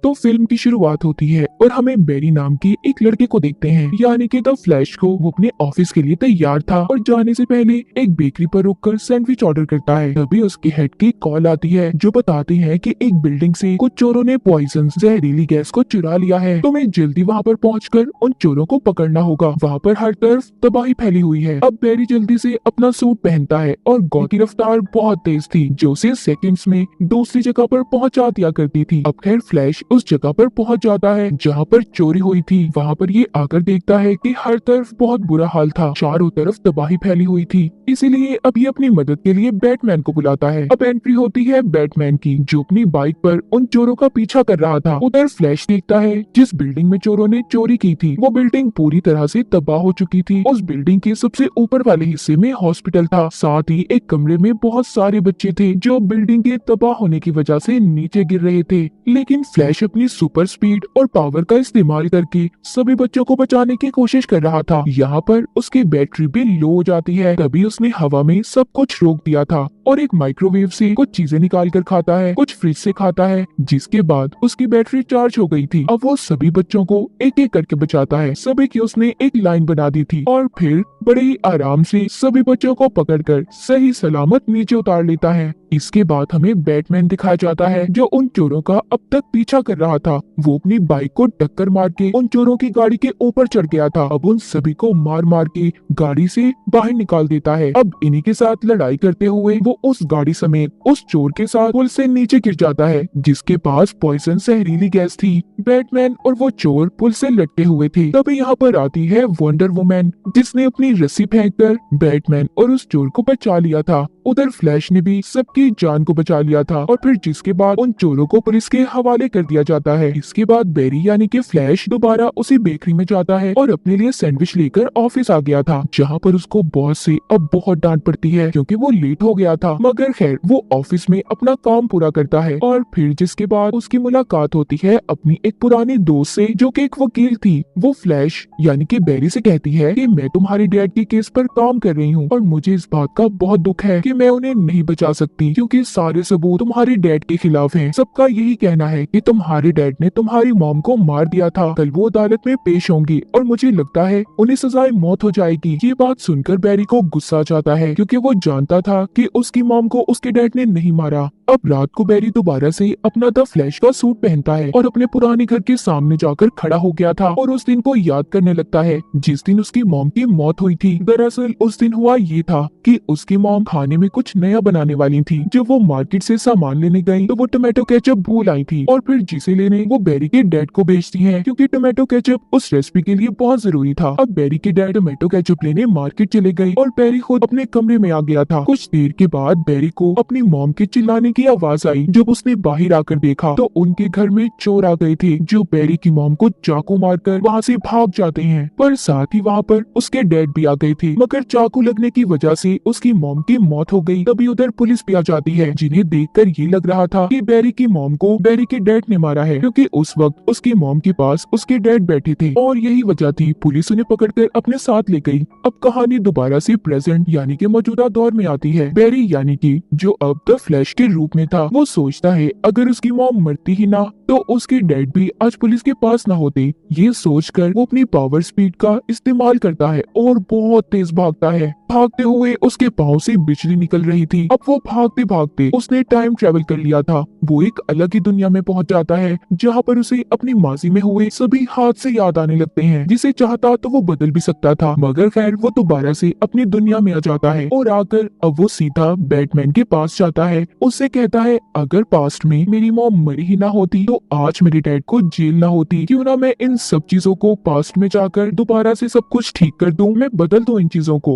तो फिल्म की शुरुआत होती है और हमें बेरी नाम की एक लड़के को देखते हैं, यानी कि द फ्लैश को। वो अपने ऑफिस के लिए तैयार था और जाने से पहले एक बेकरी पर रुककर सैंडविच ऑर्डर करता है। तभी उसके हेड की कॉल आती है जो बताती है कि एक बिल्डिंग से कुछ चोरों ने पॉइजन जहरीली गैस को चुरा लिया है। तो मैं जल्दी वहाँ पर पहुँचकर उन चोरों को पकड़ना होगा। वहाँ पर हर तरफ तबाही फैली हुई है। अब बेरी जल्दी से अपना सूट पहनता है और गॉड की रफ्तार बहुत तेज थी जो उसे सेकंड्स में दूसरी जगह पर पहुंचा दिया करती थी। अब खैर फ्लैश उस जगह पर पहुंच जाता है जहां पर चोरी हुई थी। वहां पर ये आकर देखता है कि हर तरफ बहुत बुरा हाल था, चारों तरफ तबाही फैली हुई थी। इसीलिए अब ये अपनी मदद के लिए बैटमैन को बुलाता है। अब एंट्री होती है बैटमैन की जो अपनी बाइक पर उन चोरों का पीछा कर रहा था। उधर फ्लैश देखता है जिस बिल्डिंग में चोरों ने चोरी की थी वो बिल्डिंग पूरी तरह से तबाह हो चुकी थी। उस बिल्डिंग के सबसे ऊपर वाले हिस्से में हॉस्पिटल था, साथ ही एक कमरे में बहुत सारे बच्चे थे जो बिल्डिंग के तबाह होने की वजह से नीचे गिर रहे थे। लेकिन फ्लैश अपनी सुपर स्पीड और पावर का इस्तेमाल करके सभी बच्चों को बचाने की कोशिश कर रहा था। यहाँ पर उसकी बैटरी भी लो हो जाती है। तभी उसने हवा में सब कुछ रोक दिया था और एक माइक्रोवेव से कुछ चीजें निकाल कर खाता है, कुछ फ्रिज से खाता है, जिसके बाद उसकी बैटरी चार्ज हो गई थी। अब वो सभी बच्चों को एक एक करके बचाता है। सभी की उसने एक लाइन बना दी थी और फिर बड़े ही आराम से सभी बच्चों को पकड़कर सही सलामत नीचे उतार लेता है। इसके बाद हमें बैटमैन दिखाया जाता है जो उन चोरों का अब तक पीछा कर रहा था। वो अपनी बाइक को टक्कर मार के उन चोरों की गाड़ी के ऊपर चढ़ गया था। अब उन सभी को मार मार के गाड़ी से बाहर निकाल देता है। अब इन्हीं के साथ लड़ाई करते हुए वो उस गाड़ी समेत उस चोर के साथ पुल से नीचे गिर जाता है जिसके पास पॉइजन जहरीली गैस थी। बैटमैन और वो चोर पुल से लटके हुए थे। तभी यहाँ पर आती है वंडर वुमन जिसने अपनी रस्सी फेंककर बैटमैन और उस चोर को बचा लिया था। उधर फ्लैश ने भी सबकी जान को बचा लिया था और फिर जिसके बाद उन चोरों को पुलिस के हवाले कर दिया जाता है। इसके बाद बेरी यानी कि फ्लैश दोबारा उसी बेकरी में जाता है और अपने लिए सैंडविच लेकर ऑफिस आ गया था जहाँ पर उसको बॉस से अब बहुत डांट पड़ती है क्योंकि वो लेट हो गया था। मगर खैर वो ऑफिस में अपना काम पूरा करता है और फिर जिसके बाद उसकी मुलाकात होती है अपनी एक पुरानी दोस्त से जो कि एक वकील थी। वो फ्लैश यानी कि बेरी से कहती है कि मैं तुम्हारे डैड के केस पर काम कर रही हूँ और मुझे इस बात का बहुत दुख है कि मैं उन्हें नहीं बचा सकती क्योंकि सारे सबूत तुम्हारे डैड के खिलाफ हैं। सबका यही कहना है कि तुम्हारे डैड ने तुम्हारी मॉम को मार दिया था। कल वो अदालत में पेश होंगी और मुझे लगता है उन्हें सजाए मौत हो जाएगी। ये बात सुनकर बेरी को गुस्सा आ जाता है क्योंकि वो जानता था कि उसकी मॉम को उसके डैड ने नहीं मारा। अब रात को बेरी दोबारा से अपना द फ्लैश का सूट पहनता है और अपने पुराने घर के सामने जाकर खड़ा हो गया था और उस दिन को याद करने लगता है जिस दिन उसकी मॉम की मौत हुई थी। दरअसल उस दिन हुआ ये था कि उसकी मॉम खाने में कुछ नया बनाने वाली थी। जब वो मार्केट से सामान लेने गई तो वो टोमेटो केचप भूल आई थी और फिर जिसे लेने वो बेरी के डैड को भेजती है क्योंकि टोमेटो केचप उस रेसिपी के लिए बहुत जरूरी था। अब बेरी के डैड टोमेटो केचप लेने मार्केट चले गए और बेरी खुद अपने कमरे में आ गया था। कुछ देर के बाद बेरी को अपनी मॉम के चिल्लाने की आवाज आई। जब उसने बाहर आकर देखा तो उनके घर में चोर आ गए थे जो बेरी की मॉम को चाकू मारकर वहाँ से भाग जाते हैं। पर साथ ही वहाँ पर उसके डैड भी आ गए थे मगर चाकू लगने की वजह से उसकी मॉम की मौत हो गई। तभी उधर पुलिस भी आ जाती है जिन्हें देखकर ये लग रहा था कि बेरी की मॉम को बेरी के डैड ने मारा है क्योंकि उस वक्त उसकी मॉम के पास उसके डैड बैठे थे और यही वजह थी। पुलिस उन्हें पकड़कर अपने साथ ले गई। अब कहानी दोबारा से प्रेजेंट यानी कि मौजूदा दौर में आती है। बेरी यानी कि जो अब द फ्लैश के रूप में था वो सोचता है अगर उसकी मॉम मरती ही ना तो उसके डैड भी आज पुलिस के पास ना होते। ये सोचकर वो अपनी पावर स्पीड का इस्तेमाल करता है और बहुत तेज भागता है। भागते हुए उसके पाँव से बिजली निकल रही थी। अब वो भागते भागते उसने टाइम ट्रेवल कर लिया था। वो एक अलग ही दुनिया में पहुंच जाता है जहाँ पर उसे अपनी माजी में हुए सभी हादसे याद आने लगते हैं। जिसे चाहता तो वो बदल भी सकता था मगर खैर वो दोबारा से अपनी दुनिया में आ जाता है और आकर अब वो सीधा बैटमैन के पास जाता है। उससे कहता है अगर पास्ट में मेरी मॉम मरी ही ना होती तो आज मेरे डैड को जेल ना होती। क्यों ना मैं इन सब चीजों को पास्ट में जाकर दोबारा से सब कुछ ठीक कर दूं, मैं बदल दूं इन चीजों को।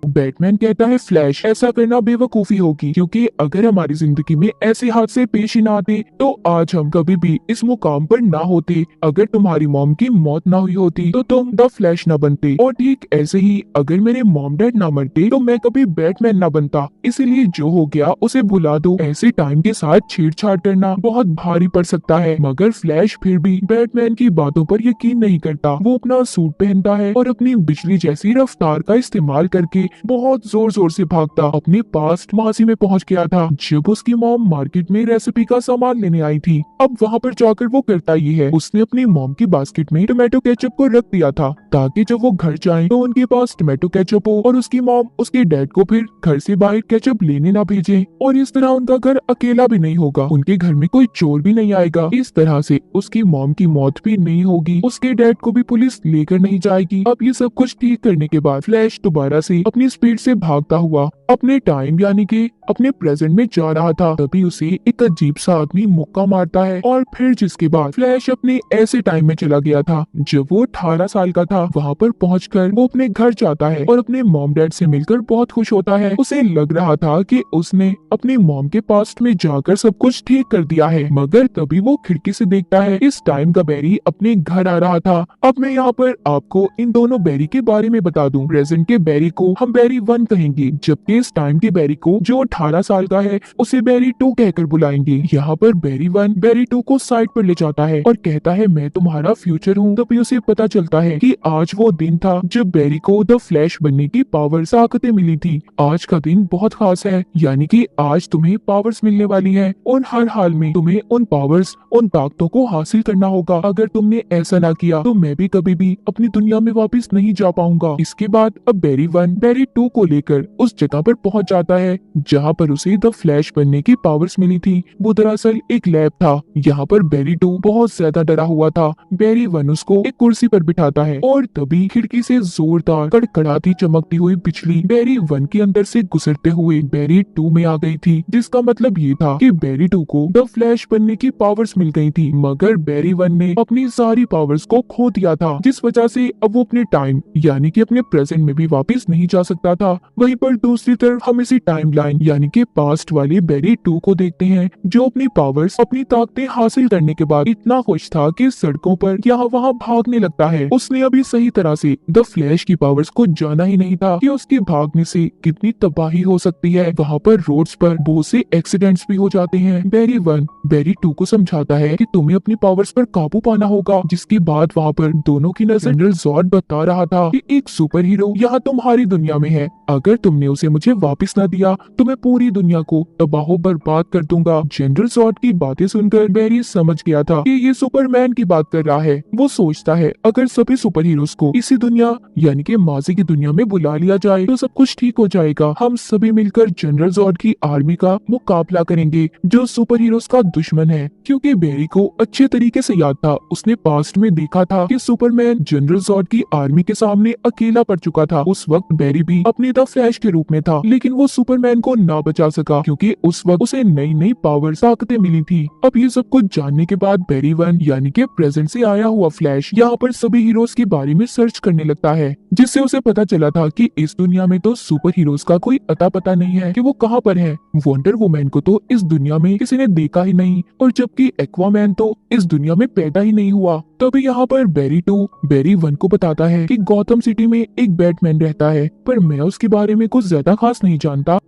बैटमैन कहता है फ्लैश ऐसा करना बेवकूफी होगी क्योंकि अगर हमारी जिंदगी में ऐसे हादसे पेश ही ना आते तो आज हम कभी भी इस मुकाम पर ना होते। अगर तुम्हारी मॉम की मौत ना हुई होती तो तुम द फ्लैश ना बनते और ठीक ऐसे ही अगर मेरे मॉम डैड ना मरते तो मैं कभी बैटमैन ना बनता। इसीलिए जो हो गया उसे भुला दो। ऐसे टाइम के साथ छेड़छाड़ करना बहुत भारी पड़ सकता है। मगर फ्लैश फिर भी बैटमैन की बातों पर यकीन नहीं करता। वो अपना सूट पहनता है और अपनी बिजली जैसी रफ्तार का इस्तेमाल करके बहुत जोर जोर से भागता अपने पास्ट माजी में पहुंच गया था जब उसकी मॉम मार्केट में रेसिपी का सामान लेने आई थी। अब वहां पर जाकर वो करता ये है, उसने अपनी मॉम की बास्केट में टोमेटो केचप को रख दिया था ताकि जब वो घर जाए तो उनके पास टोमेटो केचप हो और उसकी मॉम उसके डैड को फिर घर से बाहर केचप लेने ना भेजे और इस तरह उनका घर अकेला भी नहीं होगा, उनके घर में कोई चोर भी नहीं आएगा। इस तरह से उसकी मॉम की मौत भी नहीं होगी, उसके डैड को भी पुलिस लेकर नहीं जाएगी। अब ये सब कुछ ठीक करने के बाद फ्लैश दोबारा से अपनी स्पीड से भागता हुआ अपने टाइम यानी कि अपने प्रेजेंट में जा रहा था। तभी उसे एक अजीब सा आदमी मुक्का मारता है और फिर जिसके बाद फ्लैश अपने ऐसे टाइम में चला गया था जब वो 18 साल का था। वहाँ पर पहुंचकर वो अपने घर जाता है और अपने मॉम डैड से मिलकर बहुत खुश होता है। उसे लग रहा था कि उसने अपनी मॉम के पास्ट में जाकर सब कुछ ठीक कर दिया है, मगर तभी वो खिड़की से देखता है इस टाइम का बैरी अपने घर आ रहा था। अब मैं यहाँ पर आपको इन दोनों बैरी के बारे में बता दूं। प्रेजेंट के बैरी को हम बैरी 1 कहेंगे, जबकि इस टाइम के बैरी को जो 18 साल का है उसे बैरी 2 कहकर बुलाएंगे। यहाँ पर बैरी 1 बैरी 2 को साइड पर ले जाता है और कहता है मैं तुम्हारा फ्यूचर हूँ। तभी उसे पता चलता है कि आज वो दिन था जब बैरी को द फ्लैश बनने की पावर ताकतें मिली थी। आज का दिन बहुत खास है, यानी कि आज तुम्हें पावर्स मिलने वाली है और हर हाल में तुम्हें उन पावर्स उन ताकतों को हासिल करना होगा। अगर तुमने ऐसा ना किया तो मैं भी कभी भी अपनी दुनिया में वापस नहीं जा पाऊंगा। इसके बाद अब बैरी 1 बैरी 2 को लेकर उस जगह पर पहुंच जाता है जहां पर उसे द फ्लैश बनने की पावर्स मिली थी। वो दरअसल एक लैब था। यहाँ पर बैरी 2 बहुत ज्यादा डरा हुआ था। बैरी 1 उसको एक कुर्सी पर बिठाता है और तभी खिड़की से जोरदार कड़कड़ाती चमकती हुई बिजली बैरी 1 के अंदर से गुजरते हुए बैरी 2 में आ गई थी, जिसका मतलब ये था कि बैरी 2 को द फ्लैश बनने की पावर्स मिल गई थी, मगर बैरी 1 ने अपनी सारी पावर्स को खो दिया था, जिस वजह से अब वो अपने टाइम यानी कि अपने प्रेजेंट में भी वापस नहीं जा सकता था। वहीं पर दूसरी तरफ हम इसी टाइमलाइन यानी कि पास्ट वाले बैरी 2 को देखते हैं जो अपनी पावर्स अपनी ताकतें हासिल करने के बाद इतना खुश था कि सड़कों पर यहाँ वहाँ भागने लगता है। उसने अभी सही तरह से द फ्लैश की पावर्स को जाना ही नहीं था कि उसके भागने से कितनी तबाही हो सकती है। वहाँ पर रोड्स पर बहुत से एक्सीडेंट्स भी हो जाते हैं। बैरी 1 बैरी 2 को समझाता है कि तुम्हें अपनी पावर्स पर काबू पाना होगा, जिसके बाद वहाँ पर दोनों की नजर जनरल जॉर्ड बता रहा था कि एक सुपर हीरो यहाँ तुम्हारी दुनिया में है, अगर तुमने उसे मुझे वापस न दिया तो मैं पूरी दुनिया को तबाह बर्बाद कर दूंगा। जनरल जॉर्ड की बातें सुनकर बैरी समझ गया था कि ये सुपरमैन की बात कर रहा है। वो सोचता है अगर सभी सुपर हीरोज को इसी दुनिया यानी कि माजी की दुनिया में बुला लिया जाए तो सब कुछ ठीक हो जाएगा। हम सभी मिलकर जनरल जॉर्ड की आर्मी का मुकाबला करेंगे जो सुपर हीरोज का दुश्मन है। क्योंकि बैरी को अच्छे तरीके से याद था, उसने पास्ट में देखा था कि सुपरमैन जनरल जॉर्ड की आर्मी के सामने अकेला पड़ चुका था। उस वक्त बैरी भी अपने द फ्लैश के रूप में था, लेकिन वो सुपरमैन को ना बचा सका क्योंकि उस वक्त उसे नई नई पावर ताकतें मिली थी। अब ये सब कुछ जानने के बाद बैरी 1 यानी कि प्रेजेंट से आया हुआ फ्लैश यहाँ पर सभी हीरोज के बारे में सर्च करने लगता है, जिससे उसे पता चला था कि इस दुनिया में तो सुपर हीरोज का कोई अता पता नहीं है कि वो कहाँ पर है। वंडर वुमैन को तो इस दुनिया में किसी ने देखा ही नहीं, और जबकि एक्वामैन तो इस दुनिया में पैदा ही नहीं हुआ। तभी यहाँ पर बैरी 2 बैरी 1 को बताता है कि गौतम सिटी में एक बैटमैन रहता है, पर मैं उसके बारे में कुछ ज्यादा खास नहीं जानता।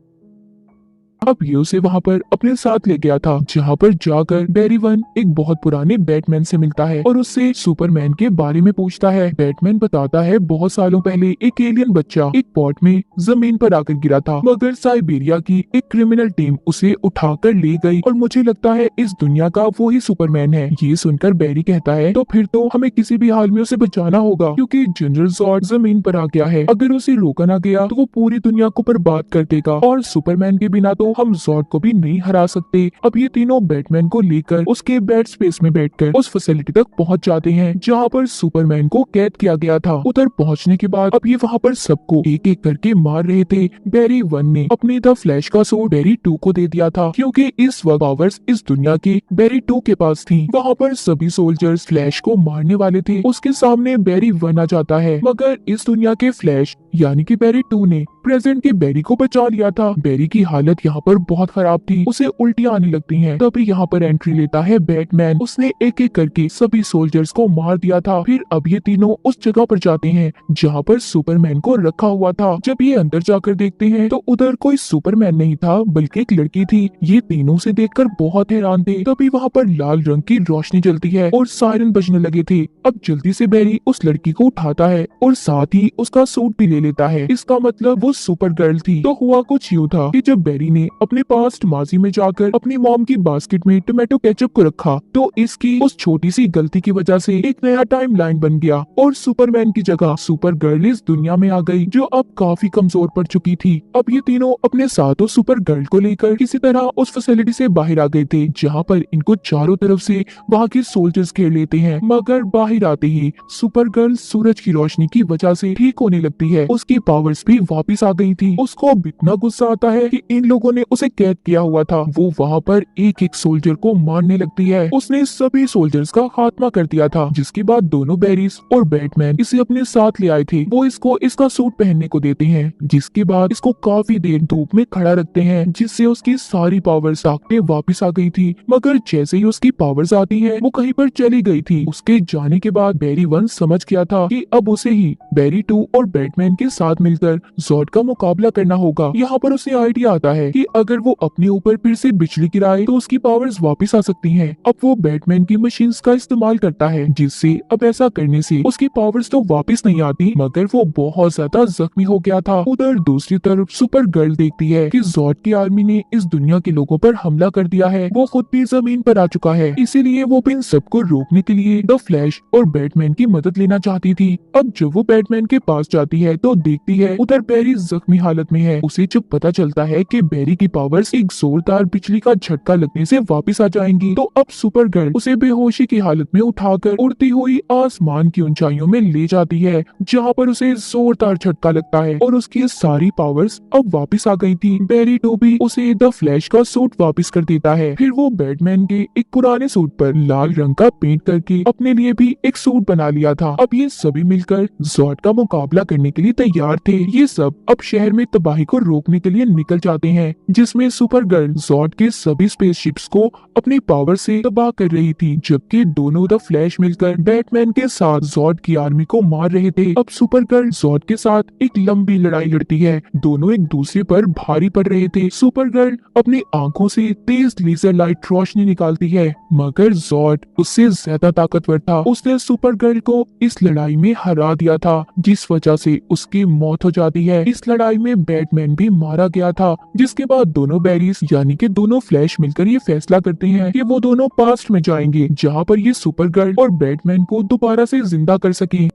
अब ये उसे वहाँ पर अपने साथ ले गया था, जहाँ पर जाकर बैरी 1 एक बहुत पुराने बैटमैन से मिलता है और उससे सुपरमैन के बारे में पूछता है। बैटमैन बताता है बहुत सालों पहले एक एलियन बच्चा एक पॉट में जमीन पर आकर गिरा था, मगर साइबेरिया की एक क्रिमिनल टीम उसे उठाकर ले गई और मुझे लगता है इस दुनिया का वो ही सुपरमैन है। ये सुनकर बैरी कहता है तो फिर तो हमें किसी भी हाल में उसे बचाना होगा, क्योंकि जनरल जॉर्ड जमीन पर आ गया है। अगर उसे रोका ना गया तो वो पूरी दुनिया को बर्बाद कर देगा, और सुपरमैन के बिना तो हम जॉर्ड को भी नहीं हरा सकते। अब ये तीनों बैटमैन को लेकर उसके बेड स्पेस में बैठकर उस फैसिलिटी तक पहुंच जाते हैं जहां पर सुपरमैन को कैद किया गया था। उधर पहुंचने के बाद अब ये वहां पर सबको एक एक करके मार रहे थे। बैरी 1 ने अपने द फ्लैश का सूट बैरी 2 को दे दिया था, क्योंकि इस वक्त पावर्स इस दुनिया की बैरी 2 के पास थी। वहाँ पर सभी सोल्जर्स फ्लैश को मारने वाले थे। उसके सामने बैरी 1 आ जाता है, मगर इस दुनिया के फ्लैश यानी कि बैरी 2 ने प्रेजेंट के बैरी को बचा लिया था। बैरी की हालत यहाँ पर बहुत खराब थी, उसे उल्टियां आने लगती हैं। तभी यहाँ पर एंट्री लेता है बैटमैन। उसने एक एक करके सभी सोल्जर्स को मार दिया था। फिर अब ये तीनों उस जगह पर जाते हैं जहाँ पर सुपरमैन को रखा हुआ था। जब ये अंदर जाकर देखते हैं तो उधर कोई सुपरमैन नहीं था बल्कि एक लड़की थी। ये तीनों से देखकर बहुत हैरान थे। तभी वहाँ पर लाल रंग की रोशनी जलती है और सायरन बजने लगे थे। अब जल्दी से बैरी उस लड़की को उठाता है और साथ ही उसका सूट भी ले लेता है। इसका मतलब वो सुपर गर्ल थी। तो हुआ कुछ यूँ था कि जब बैरी ने अपने पास्ट माजी में जाकर अपनी मॉम की बास्केट में टोमेटो केचप को रखा तो इसकी उस छोटी सी गलती की वजह से एक नया टाइम लाइन बन गया और सुपरमैन की जगह सुपर गर्ल इस दुनिया में आ गई जो अब काफी कमजोर पड़ चुकी थी। अब ये तीनों अपने साथ उस सुपर गर्ल को लेकर किसी तरह उस फैसिलिटी से बाहर आ गए थे जहाँ पर इनको चारों तरफ से वहाँ के सोल्जर्स घेर लेते हैं। मगर बाहर आते ही सुपर गर्ल सूरज की रोशनी की वजह से ठीक होने लगती है। उसकी पावर्स भी वापस आ गई थी। उसको अब इतना गुस्सा आता है कि इन लोगों ने उसे कैद किया हुआ था। वो वहाँ पर एक एक सोल्जर को मारने लगती है। उसने सभी सोल्जर्स का खात्मा कर दिया था। जिसके बाद दोनों बैरीज और बैटमैन इसे अपने साथ ले आए थे। वो इसको इसका सूट पहनने को देते हैं। जिसके बाद इसको काफी देर धूप में खड़ा रखते हैं जिससे उसकी सारी पावर्स ताकतें वापस आ गई थी। मगर जैसे ही उसकी पावर्स आती है वो कहीं पर चली गई थी। उसके जाने के बाद बैरी 1 समझ गया था कि अब उसे ही बैरी 2 और बैटमैन के साथ मिलकर ज़ॉर्ड का मुकाबला करना होगा। यहाँ पर उसे आइडिया आता है कि अगर वो अपने ऊपर फिर से बिजली गिराए तो उसकी पावर्स वापस आ सकती हैं। अब वो बैटमैन की मशीन्स का इस्तेमाल करता है जिससे अब ऐसा करने से उसकी पावर्स तो वापस नहीं आती मगर वो बहुत ज्यादा जख्मी हो गया था। उधर दूसरी तरफ सुपर गर्ल देखती है कि ज़ॉर्ड की आर्मी ने इस दुनिया के लोगों पर हमला कर दिया है। वो खुद भी जमीन पर आ चुका है। इसीलिए वो इन सबको रोकने के लिए द फ्लैश और बैटमैन की मदद लेना चाहती थी। अब जब वो बैटमैन के पास जाती है तो देखती है उधर बैरी जख्मी हालत में है। उसे जब पता चलता है कि बैरी की पावर्स एक जोरदार बिजली का झटका लगने से वापस आ जाएंगी तो अब सुपर गर्ल उसे बेहोशी की हालत में उठाकर उड़ती हुई आसमान की ऊंचाइयों में ले जाती है जहाँ पर उसे जोरदार झटका लगता है और उसकी सारी पावर्स अब वापस आ गई थी। बैरी 2 भी उसे द फ्लैश का सूट वापस कर देता है। फिर वो बैटमैन के एक पुराने सूट पर लाल रंग का पेंट करके अपने लिए भी एक सूट बना लिया था। अब ये सभी मिलकर ज़ॉर्ड का मुकाबला करने के लिए तैयार थे। ये सब अब शहर में तबाही को रोकने के लिए निकल जाते हैं जिसमें सुपर गर्ल ज़ॉर्ड के सभी स्पेसशिप्स को अपनी पावर से तबाह कर रही थी जबकि दोनों द फ्लैश मिलकर बैटमैन के साथ ज़ॉर्ड की आर्मी को मार रहे थे। अब सुपर गर्ल ज़ॉर्ड के साथ एक लंबी लड़ाई लड़ती है। दोनों एक दूसरे पर भारी पड़ रहे थे। सुपर गर्ल अपनी आंखों से तेज लेजर लाइट रोशनी निकालती है मगर ज़ॉर्ड उससे ज्यादा ताकतवर था। उसने सुपर गर्ल को इस लड़ाई में हरा दिया था जिस वजह से उसकी मौत हो जाती है। इस लड़ाई में बैटमैन भी मारा गया था। जिसके बाद दोनों बैरीज यानी कि दोनों फ्लैश मिलकर ये फैसला करते हैं कि वो दोनों पास्ट में जाएंगे जहाँ पर ये सुपर गर्ल और बैटमैन को दोबारा से जिंदा कर सकें।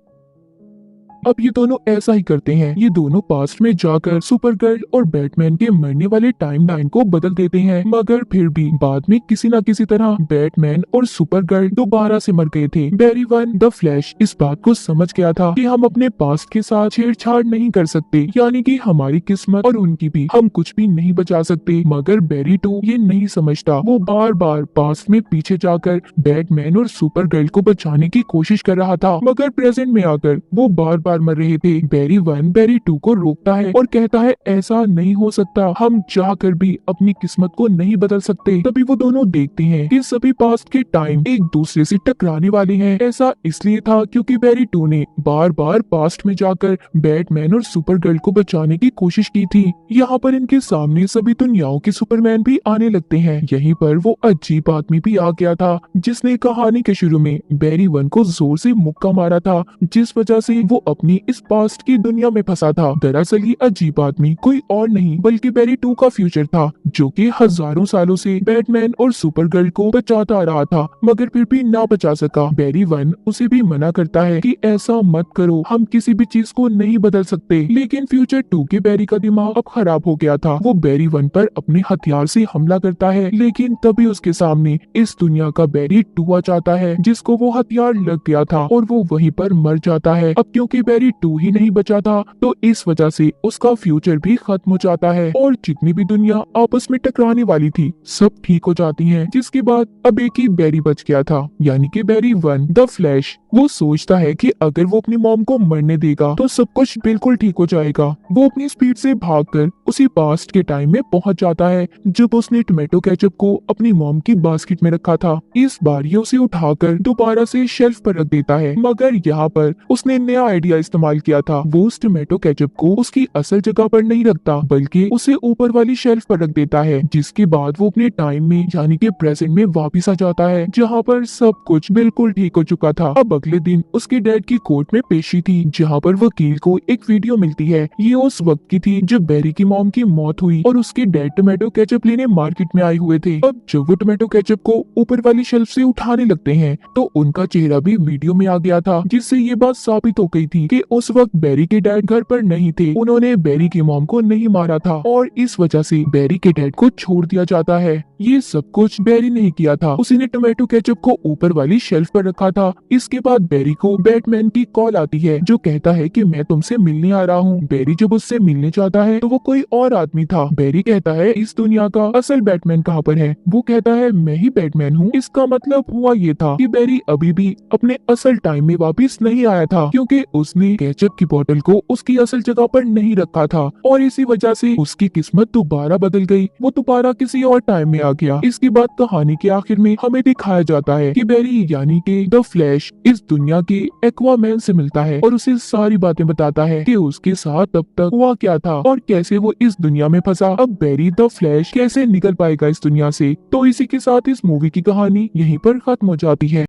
अब ये दोनों ऐसा ही करते हैं। ये दोनों पास्ट में जाकर सुपर गर्ल और बैटमैन के मरने वाले टाइमलाइन को बदल देते हैं मगर फिर भी बाद में किसी न किसी तरह बैटमैन और सुपर गर्ल दोबारा से मर गए थे। बैरी 1 द फ्लैश इस बात को समझ गया था कि हम अपने पास्ट के साथ छेड़छाड़ नहीं कर सकते यानी कि हमारी किस्मत और उनकी भी हम कुछ भी नहीं बचा सकते। मगर बैरी 2 ये नहीं समझता। वो बार बार पास्ट में पीछे जाकर बैटमैन और सुपर गर्ल को बचाने की कोशिश कर रहा था मगर प्रेजेंट में आकर वो बार बार मर रहे थे। बैरी 1 बैरी 2 को रोकता है और कहता है ऐसा नहीं हो सकता, हम जाकर भी अपनी किस्मत को नहीं बदल सकते। तभी वो दोनों देखते हैं कि सभी पास्ट के टाइम एक दूसरे से टकराने वाले हैं। ऐसा इसलिए था क्योंकि बैरी 2 ने बार बार पास्ट में जाकर बैटमैन और सुपर गर्ल को बचाने की कोशिश की थी। यहाँ पर इनके सामने सभी दुनियाओं के सुपरमैन भी आने लगते हैं। यहीं पर वो अजीब आदमी भी आ गया था जिसने कहानी के शुरू में बैरी 1 को जोर से मुक्का मारा था जिस वजह से वो अपनी इस पास्ट की दुनिया में फंसा था। दरअसल ये अजीब आदमी कोई और नहीं बल्कि बैरी 2 का फ्यूचर था जो कि हजारों सालों से बैटमैन और सुपर गर्ल को बचाता आ रहा था मगर फिर भी ना बचा सका। बैरी 1 उसे भी मना करता है कि ऐसा मत करो, हम किसी भी चीज को नहीं बदल सकते। लेकिन फ्यूचर 2 के बैरी का दिमाग अब खराब हो गया था। वो बैरी 1 पर अपने हथियार से हमला करता है लेकिन तभी उसके सामने इस दुनिया का बैरी 2 आ जाता है जिसको वो हथियार लग गया था और वो वहीं पर मर जाता है। अब क्योंकि बैरी 2 ही नहीं बचा था, तो इस वजह से उसका फ्यूचर भी खत्म हो जाता है और जितनी भी दुनिया आपस में टकराने वाली थी सब ठीक हो जाती हैं। जिसके बाद अब एक ही बैरी बच गया था, यानी कि बैरी 1 द फ्लैश। वो सोचता है कि अगर वो अपनी मॉम को मरने देगा तो सब कुछ बिल्कुल ठीक हो जाएगा। वो अपनी स्पीड से भागकर उसी पास्ट के टाइम में पहुंच जाता है जब उसने टोमेटो केचप को अपनी मॉम की बास्केट में रखा था। इस बार ये उसे उठाकर दोबारा से शेल्फ पर रख देता है, मगर यहाँ पर उसने नया आइडिया इस्तेमाल किया था। वो उस टोमेटो केचप को उसकी असल जगह पर नहीं रखता बल्कि उसे ऊपर वाली शेल्फ पर रख देता है। जिसके बाद वो अपने टाइम में यानी कि प्रेजेंट में वापिस आ जाता है जहाँ पर सब कुछ बिल्कुल ठीक हो चुका था। अब अगले दिन उसके डैड की कोर्ट में पेशी थी जहाँ पर वकील को एक वीडियो मिलती है। ये उस वक्त की थी जब बैरी की मॉम की मौत हुई और उसके डैड टोमेटो केचप लेने मार्केट में आए हुए थे। अब जब वो टोमेटो केचप को ऊपर वाली शेल्फ से उठाने लगते हैं तो उनका चेहरा भी वीडियो में आ गया था, जिससे ये बात साबित हो गई थी कि उस वक्त बैरी के डैड घर पर नहीं थे। उन्होंने बैरी की मॉम को नहीं मारा था और इस वजह से बैरी के डैड को छोड़ दिया जाता है। ये सब कुछ बैरी नहीं किया था, उसी ने टोमेटो केचप को ऊपर वाली शेल्फ पर रखा था। इसके बाद बैरी को बैटमैन की कॉल आती है जो कहता है कि मैं तुमसे मिलने आ रहा हूँ। बैरी जब उससे मिलने चाहता है तो वो कोई और आदमी था। बैरी कहता है इस दुनिया का असल बैटमैन कहाँ पर है? वो कहता है मैं ही बैटमैन हूँ। इसका मतलब हुआ ये था कि बैरी अभी भी अपने असल टाइम में वापस नहीं आया था, क्योंकि उसने केचप की बोतल को उसकी असल जगह पर नहीं रखा था और इसी वजह से उसकी किस्मत दोबारा बदल गई। वो दोबारा किसी और टाइम में आ गया। इसके बाद कहानी के आखिर में हमें दिखाया जाता है कि बैरी यानी कि द फ्लैश इस दुनिया के एक्वामैन से मिलता है और उसे सारी बातें बताता है कि उसके साथ अब तक हुआ क्या था और कैसे वो इस दुनिया में फंसा। अब बैरी द फ्लैश कैसे निकल पाएगा इस दुनिया से? तो इसी के साथ इस मूवी की कहानी यहीं पर खत्म हो जाती है।